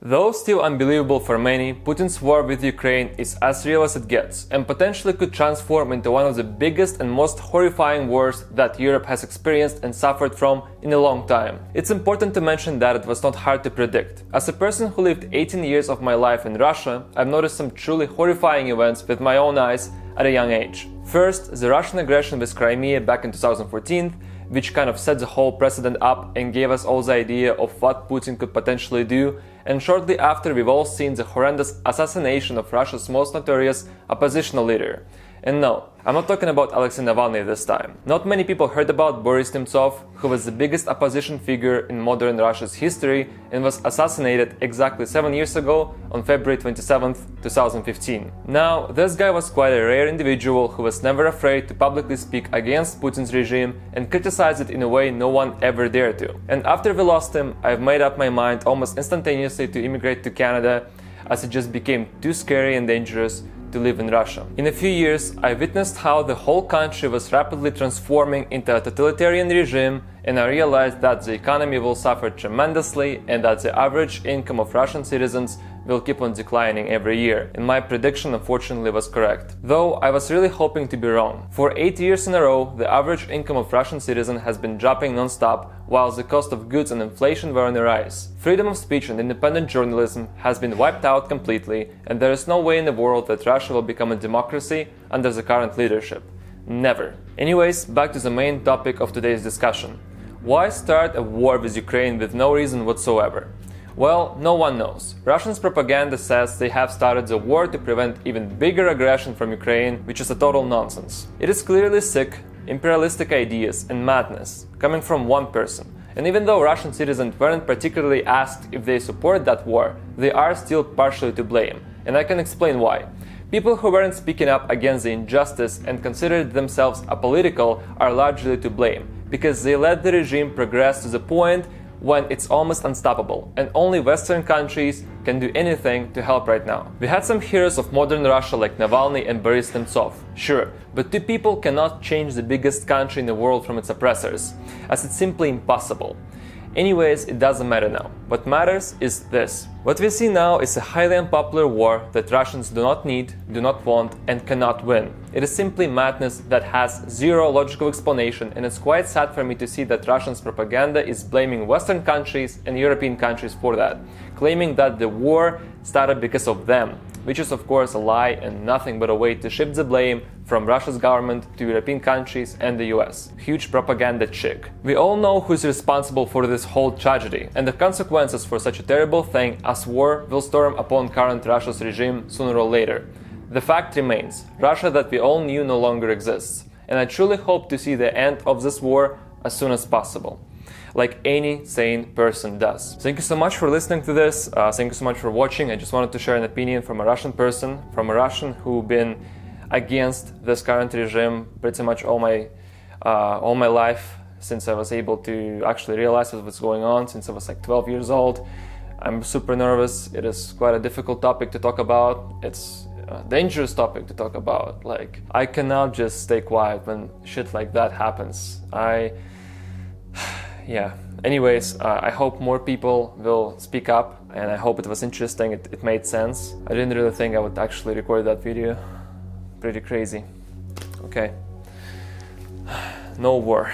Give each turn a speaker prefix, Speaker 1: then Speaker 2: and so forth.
Speaker 1: Though still unbelievable for many, Putin's war with Ukraine is as real as it gets, and potentially could transform into one of the biggest and most horrifying wars that Europe has experienced and suffered from in a long time. It's important to mention that it was not hard to predict. As a person who lived 18 years of my life in Russia, I've noticed some truly horrifying events with my own eyes at a young age. First, the Russian aggression with Crimea back in 2014, which kind of set the whole precedent up and gave us all the idea of what Putin could potentially do, and shortly after we've all seen the horrendous assassination of Russia's most notorious oppositional leader. And no, I'm not talking about Alexei Navalny this time. Not many people heard about Boris Nemtsov, who was the biggest opposition figure in modern Russia's history and was assassinated exactly 7 years ago on February 27, 2015. Now, this guy was quite a rare individual who was never afraid to publicly speak against Putin's regime and criticize it in a way no one ever dared to. And after we lost him, I've made up my mind almost instantaneously to immigrate to Canada, as it just became too scary and dangerous to live in Russia. In a few years, I witnessed how the whole country was rapidly transforming into a totalitarian regime, and I realized that the economy will suffer tremendously and that the average income of Russian citizens will keep on declining every year. And my prediction unfortunately was correct. Though I was really hoping to be wrong. For 8 years in a row, the average income of Russian citizens has been dropping non-stop, while the cost of goods and inflation were on the rise. Freedom of speech and independent journalism has been wiped out completely, and there is no way in the world that Russia will become a democracy under the current leadership. Never. Anyways, back to the main topic of today's discussion. Why start a war with Ukraine with no reason whatsoever? Well, no one knows. Russians' propaganda says they have started the war to prevent even bigger aggression from Ukraine, which is a total nonsense. It is clearly sick, imperialistic ideas and madness coming from one person. And even though Russian citizens weren't particularly asked if they support that war, they are still partially to blame. And I can explain why. People who weren't speaking up against the injustice and considered themselves apolitical are largely to blame, because they let the regime progress to the point when it's almost unstoppable, and only Western countries can do anything to help right now. We had some heroes of modern Russia like Navalny and Boris Nemtsov, sure, but two people cannot change the biggest country in the world from its oppressors, as it's simply impossible. Anyways, it doesn't matter now. What matters is this. What we see now is a highly unpopular war that Russians do not need, do not want, and cannot win. It is simply madness that has zero logical explanation, and it's quite sad for me to see that Russia's propaganda is blaming Western countries and European countries for that, claiming that the war started because of them, which is of course a lie and nothing but a way to shift the blame from Russia's government to European countries and the US. Huge propaganda chick. We all know who's responsible for this whole tragedy, and the consequences for such a terrible thing as war will storm upon current Russia's regime sooner or later. The fact remains, Russia that we all knew no longer exists, and I truly hope to see the end of this war as soon as possible, like any sane person does. Thank you so much for listening to this. Thank you so much for watching. I just wanted to share an opinion from a Russian person, from a Russian who's been against this current regime pretty much all my life, since I was able to actually realize what's going on, since I was like 12 years old. I'm super nervous. It is quite a difficult topic to talk about. It's a dangerous topic to talk about. Like, I cannot just stay quiet when shit like that happens. Yeah. Anyways, I hope more people will speak up, and I hope it was interesting, it made sense. I didn't really think I would actually record that video. Pretty crazy. Okay. No war.